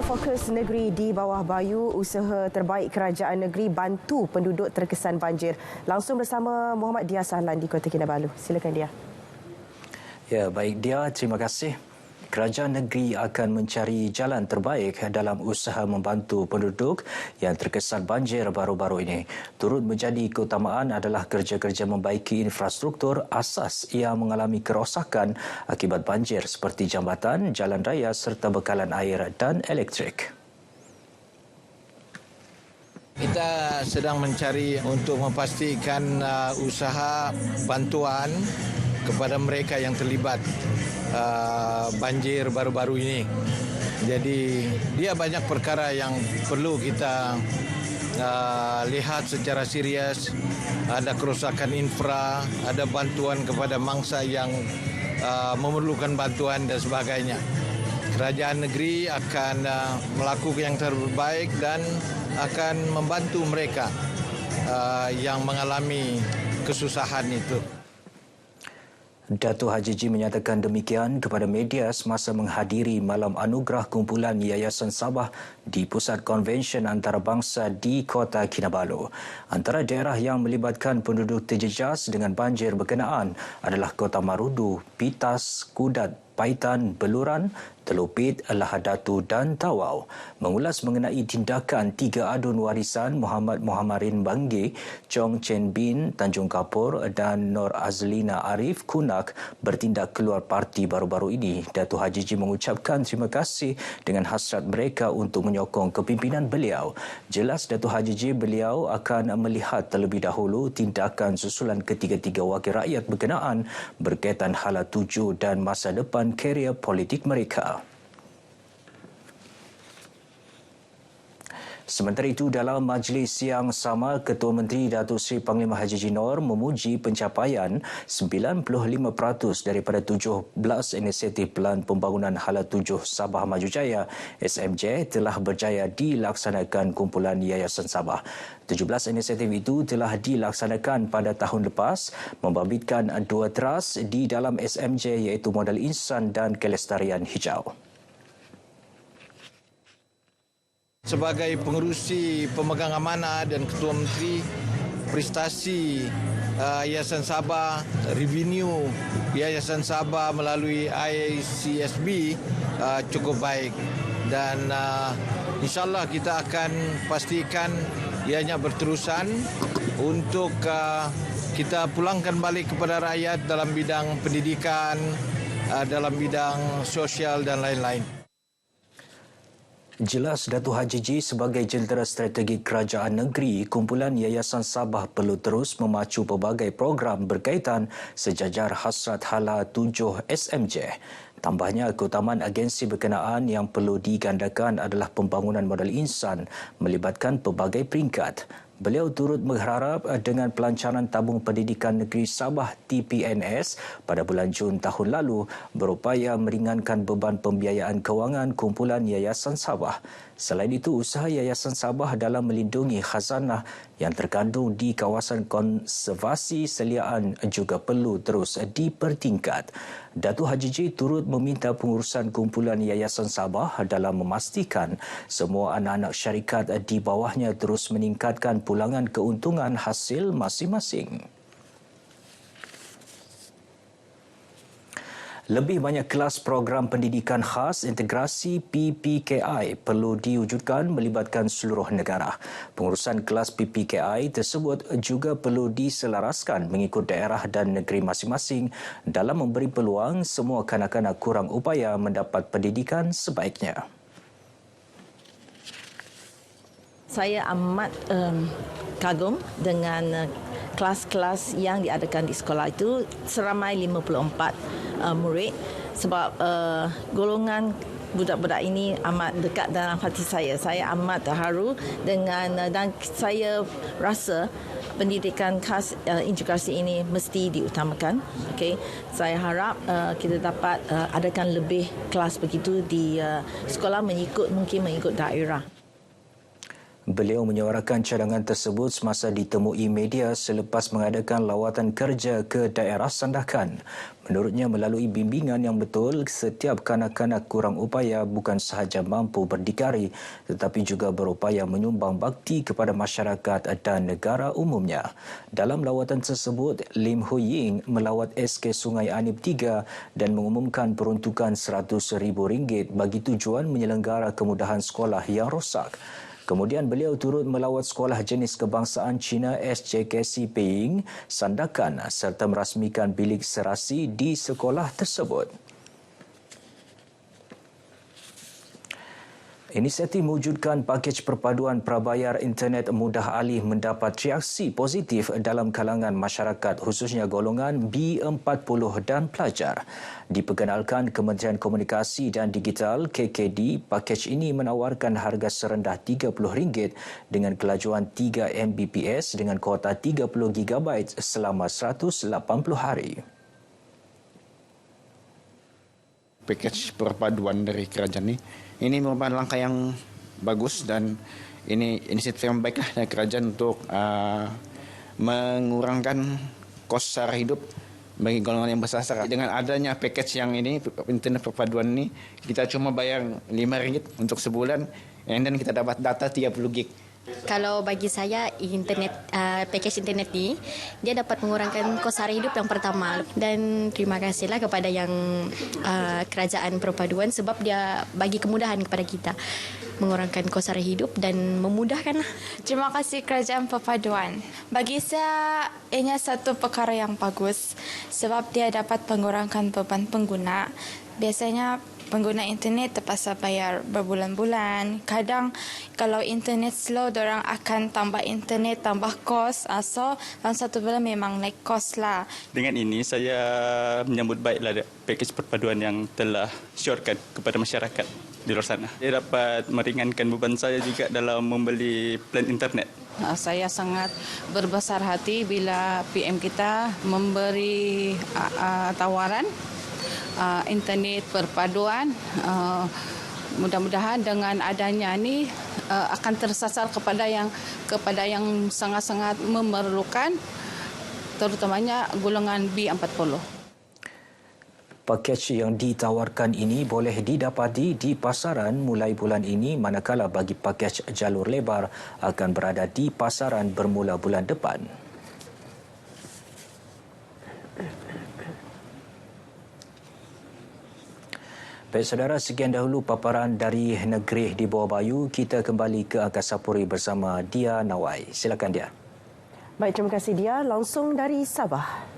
Fokus negeri di bawah Bayu, usaha terbaik kerajaan negeri bantu penduduk terkesan banjir. Langsung bersama Muhammad Dia Sahlan di Kota Kinabalu. Silakan Dia. Ya, baik Dia, terima kasih. Kerajaan negeri akan mencari jalan terbaik dalam usaha membantu penduduk yang terkesan banjir baru-baru ini. Turut menjadi keutamaan adalah kerja-kerja membaiki infrastruktur asas yang mengalami kerosakan akibat banjir seperti jambatan, jalan raya serta bekalan air dan elektrik. Kita sedang mencari untuk memastikan usaha bantuan kepada mereka yang terlibat banjir baru-baru ini. Jadi dia banyak perkara yang perlu kita lihat secara serius. Ada kerosakan infra, ada bantuan kepada mangsa yang memerlukan bantuan dan sebagainya. Kerajaan negeri akan melakukan yang terbaik dan akan membantu mereka yang mengalami kesusahan itu. Datuk Haji G menyatakan demikian kepada media semasa menghadiri malam anugerah kumpulan Yayasan Sabah di Pusat Konvensyen Antarabangsa di Kota Kinabalu. Antara daerah yang melibatkan penduduk terjejas dengan banjir berkenaan adalah Kota Marudu, Pitas, Kudat, Paitan, Beluran, Telopit, Lahadatu dan Tawau. Mengulas mengenai tindakan tiga adun warisan Muhammad Muhammadin Bangge, Chong Chen Bin, Tanjung Kapur dan Nur Azlina Arif Kunak bertindak keluar parti baru-baru ini. Datuk Haji G mengucapkan terima kasih dengan hasrat mereka untuk menyokong kepimpinan beliau. Jelas Datuk Haji G beliau akan melihat terlebih dahulu tindakan susulan ketiga-tiga wakil rakyat berkenaan berkaitan hala tuju dan masa depan karier politik mereka. Sementara itu, dalam majlis yang sama, Ketua Menteri Datuk Seri Panglima Haji G Nor memuji pencapaian 95% daripada 17 inisiatif Pelan Pembangunan Hala 7 Sabah Maju Jaya SMJ telah berjaya dilaksanakan kumpulan Yayasan Sabah. 17 inisiatif itu telah dilaksanakan pada tahun lepas, membabitkan dua teras di dalam SMJ iaitu modal insan dan kelestarian hijau. Sebagai pengerusi pemegang amanah dan Ketua Menteri, prestasi Yayasan Sabah, revenue Yayasan Sabah melalui ICSB cukup baik. Dan insyaAllah kita akan pastikan ianya berterusan untuk kita pulangkan balik kepada rakyat dalam bidang pendidikan, dalam bidang sosial dan lain-lain. Jelas Datuk Haji G sebagai jentera strategi kerajaan negeri, kumpulan Yayasan Sabah perlu terus memacu pelbagai program berkaitan sejajar hasrat hala 7 SMJ. Tambahnya, keutamaan agensi berkenaan yang perlu digandakan adalah pembangunan modal insan melibatkan pelbagai peringkat. Beliau turut berharap dengan pelancaran tabung pendidikan negeri Sabah TPNS pada bulan Jun tahun lalu berupaya meringankan beban pembiayaan kewangan kumpulan Yayasan Sabah. Selain itu, usaha Yayasan Sabah dalam melindungi khazanah yang terkandung di kawasan konservasi seliaan juga perlu terus dipertingkat. Datuk Haji G turut meminta pengurusan kumpulan Yayasan Sabah dalam memastikan semua anak-anak syarikat di bawahnya terus meningkatkan pulangan keuntungan hasil masing-masing. Lebih banyak kelas program pendidikan khas integrasi PPKI perlu diwujudkan melibatkan seluruh negara. Pengurusan kelas PPKI tersebut juga perlu diselaraskan mengikut daerah dan negeri masing-masing dalam memberi peluang semua kanak-kanak kurang upaya mendapat pendidikan sebaiknya. Saya amat kagum dengan kelas-kelas yang diadakan di sekolah itu, seramai 54 murid, sebab golongan budak-budak ini amat dekat dalam hati saya. Saya amat terharu dengan dan saya rasa pendidikan khas integrasi ini mesti diutamakan. Okay. Saya harap kita dapat adakan lebih kelas begitu di sekolah mungkin mengikut daerah. Beliau menyuarakan cadangan tersebut semasa ditemui media selepas mengadakan lawatan kerja ke daerah Sandakan. Menurutnya, melalui bimbingan yang betul, setiap kanak-kanak kurang upaya bukan sahaja mampu berdikari tetapi juga berupaya menyumbang bakti kepada masyarakat dan negara umumnya. Dalam lawatan tersebut, Lim Hui Ying melawat SK Sungai Anip 3 dan mengumumkan peruntukan RM100,000 bagi tujuan menyelenggara kemudahan sekolah yang rosak. Kemudian beliau turut melawat Sekolah Jenis Kebangsaan Cina SJKC Peiying, Sandakan serta merasmikan bilik serasi di sekolah tersebut. Inisiatif mewujudkan pakej perpaduan prabayar internet mudah alih mendapat reaksi positif dalam kalangan masyarakat khususnya golongan B40 dan pelajar. Diperkenalkan Kementerian Komunikasi dan Digital KKD, pakej ini menawarkan harga serendah RM30 dengan kelajuan 3 Mbps dengan kuota 30 GB selama 180 hari. Pakej perpaduan dari kerajaan ini merupakan langkah yang bagus dan ini inisiatif yang baiklah dari kerajaan untuk mengurangkan kos sara hidup bagi golongan yang bersasar. Dengan adanya pakej yang ini, internet perpaduan ini, kita cuma bayar RM5 untuk sebulan dan kita dapat data 30 GB. Kalau bagi saya pakej internet ini dia dapat mengurangkan kos sara hidup yang pertama, dan terima kasihlah kepada yang kerajaan perpaduan sebab dia bagi kemudahan kepada kita mengurangkan kos sara hidup dan memudahkan. Terima kasih kerajaan perpaduan. Bagi saya ini satu perkara yang bagus sebab dia dapat mengurangkan beban pengguna. Biasanya pengguna internet terpaksa bayar berbulan-bulan. Kadang kalau internet slow, diorang akan tambah internet, tambah kos. So, dalam satu bulan memang naik kos lah. Dengan ini, saya menyambut baiklah pakej perpaduan yang telah syorkan kepada masyarakat di luar sana. Dia dapat meringankan beban saya juga dalam membeli plan internet. Saya sangat berbesar hati bila PM kita memberi tawaran internet perpaduan. Mudah-mudahan dengan adanya ini akan tersasar kepada yang sangat-sangat memerlukan, terutamanya golongan B40. Pakej yang ditawarkan ini boleh didapati di pasaran mulai bulan ini, manakala bagi pakej jalur lebar akan berada di pasaran bermula bulan depan. Baik saudara, sekian dahulu paparan dari negeri di bawah bayu. Kita kembali ke Angkasa Puri bersama Dia Nawai. Silakan Dia. Baik, terima kasih Dia. Langsung dari Sabah.